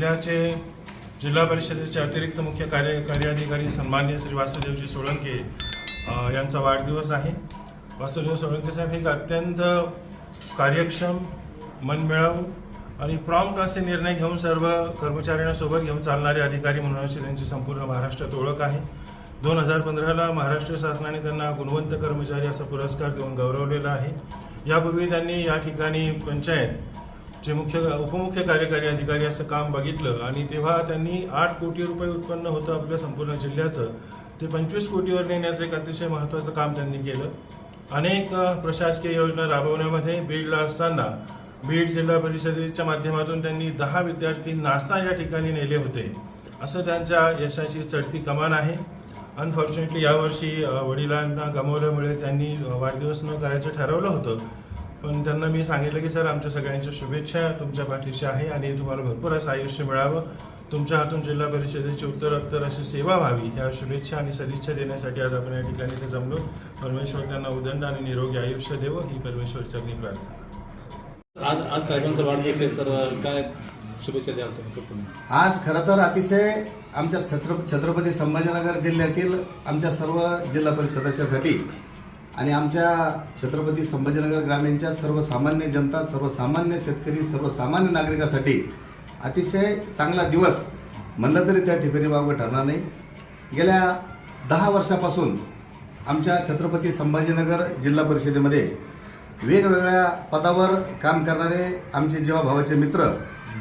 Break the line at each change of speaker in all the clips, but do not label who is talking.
जिल्हा परिषदेचे अतिरिक्त मुख्य कार्यकारी अधिकारी सन्माननीय श्री वासुदेवजी सोळंके यांचा वाढदिवस आहे। वासुदेव सोळंके साहेब हे अत्यंत कार्यक्षम, मनमिळावू आणि प्रॉम्प्ट असे निर्णय घेऊन सर्व कर्मचाऱ्यांना सोबत घेऊन चालणारे अधिकारी म्हणून अशी त्यांची संपूर्ण महाराष्ट्रात ओळख आहे। 2015ला महाराष्ट्र शासनाने त्यांना गुणवंत कर्मचारी असा पुरस्कार देऊन गौरवलेला आहे। यापूर्वी त्यांनी या ठिकाणी पंचायतचे उपमुख्य कार्यकारी अधिकारी असं काम बघितलं आणि तेव्हा त्यांनी 8 कोटी रुपये उत्पन्न होतं आपल्या संपूर्ण जिल्ह्याचं, ते 25 कोटीवर नेण्याचं एक अतिशय महत्त्वाचं काम त्यांनी केलं। अनेक प्रशासकीय योजना राबवण्यामध्ये बीडला असताना बीड जिल्हा परिषदेच्या माध्यमातून त्यांनी 10 विद्यार्थी नासा या ठिकाणी नेले होते, असं त्यांच्या यशाची चढती कमान आहे। अनफॉर्च्युनेटली यावर्षी वडिलांना गमावल्यामुळे त्यांनी वाढदिवस न करायचं ठरवलं होतं, पण त्यांना मी सांगितलं की सर आमच्या सगळ्यांच्या शुभेच्छा तुमच्या पाठीशी आहे आणि तुम्हाला भरपूर असं आयुष्य मिळावं, तुमच्या हातून जिल्हा परिषदेची उत्तरोत्तर अशी सेवा व्हावी, ह्या शुभेच्छा आणि सदिच्छा देण्यासाठी आज आपण या ठिकाणी ते जमलो। परमेश्वर त्यांना उदंड आणि निरोगी आयुष्य देवं ही परमेश्वरचरणी प्रार्थना।
आज साहेबांचा वाढदिवस आहे, तर काय शुभेच्छा द्याल तुम्ही?
आज खरं तर अतिशय आमच्या छत्रपती संभाजीनगर जिल्ह्यातील आमच्या सर्व जिल्हा परिषद सदस्यासाठी आणि आमच्या छत्रपती संभाजीनगर ग्रामीणच्या सर्वसामान्य जनता, सर्वसामान्य शेतकरी, सर्वसामान्य नागरिकांसाठी अतिशय चांगला दिवस म्हणलं तरी त्या ठिकाणी वावगं ठरणार नाही। गेल्या 10 वर्षापासून आमच्या छत्रपती संभाजीनगर जिल्हा परिषदेमध्ये वेगवेगळ्या पदावर काम करणारे आमचे जीवाभावाचे मित्र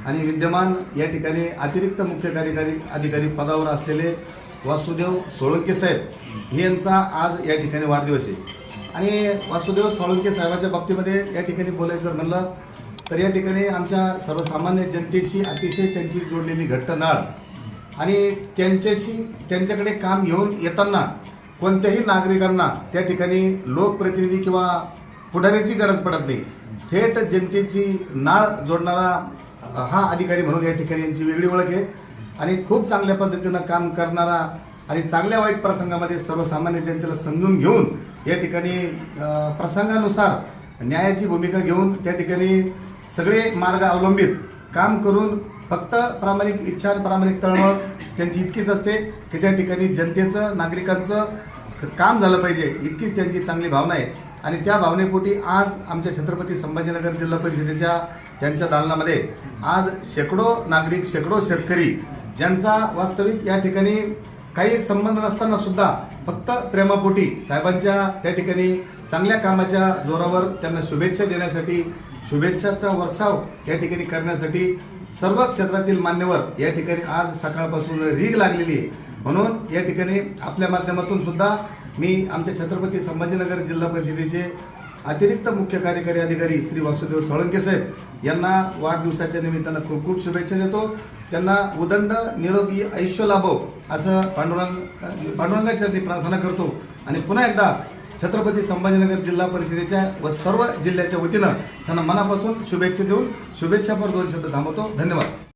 आणि विद्यमान या ठिकाणी अतिरिक्त मुख्य कार्यकारी अधिकारी पदावर असलेले वासुदेव सोळंके साहेब यांचा आज या ठिकाणी वाढदिवस आहे। आणि वासुदेव सोळंके साहेबाच्या बाबतीमध्ये या ठिकाणी बोलायचं जर म्हणलं तर या ठिकाणी आमच्या सर्वसामान्य जनतेशी अतिशय त्यांची जोडलेली घट्ट नाळ आणि त्यांच्याकडे काम घेऊन येताना कोणत्याही नागरिकांना त्या ठिकाणी लोकप्रतिनिधी किंवा पुढाऱ्याची गरज पडत नाही, थेट जनतेची नाळ जोडणारा हा अधिकारी म्हणून या ठिकाणी यांची वेगळी ओळख आहे आणि खूप चांगल्या पद्धतीनं काम करणारा आणि चांगल्या वाईट प्रसंगामध्ये सर्वसामान्य जनतेला समजून घेऊन या ठिकाणी प्रसंगानुसार न्यायाची भूमिका घेऊन त्या ठिकाणी सगळे मार्ग अवलंबित काम करून फक्त प्रामाणिक इच्छा, प्रामाणिक तळमळ त्यांची इतकीच असते की त्या ठिकाणी जनतेचं, नागरिकांचं काम झालं पाहिजे, इतकीच त्यांची चांगली भावना आहे। आणि त्या भावनेपोटी आज आमच्या छत्रपती संभाजीनगर जिल्हा परिषदेच्या त्यांच्या दालनामध्ये आज शेकडो नागरिक, शेकडो शेतकरी ज्यांचा वास्तविक या ठिकाणी काही एक संबंध नसताना सुद्धा फक्त प्रेमापोटी साहेबांच्या त्या ठिकाणी चांगल्या कामाच्या जोरावर त्यांना शुभेच्छा देण्यासाठी, शुभेच्छाचा वर्षाव या ठिकाणी करण्यासाठी सर्व क्षेत्रातील मान्यवर या ठिकाणी आज सकाळपासून रीग लागलेली आहे। म्हणून या ठिकाणी आपल्या माध्यमातून सुद्धा मी आमच्या छत्रपती संभाजीनगर जिल्हा परिषदेचे अतिरिक्त मुख्य कार्यकारी अधिकारी श्री वासुदेव सोळंके साहेब यांना वाढदिवसाच्या निमित्तानं खूप खूप शुभेच्छा देतो। त्यांना उदंड निरोगी आयुष्य लाभो असं पांडुरंगाचरणी प्रार्थना करतो आणि पुन्हा एकदा छत्रपती संभाजीनगर जिल्हा परिषदेच्या व सर्व जिल्ह्याच्या वतीनं त्यांना मनापासून शुभेच्छा देऊन शुभेच्छापर 2 शब्द थांबवतो। धन्यवाद।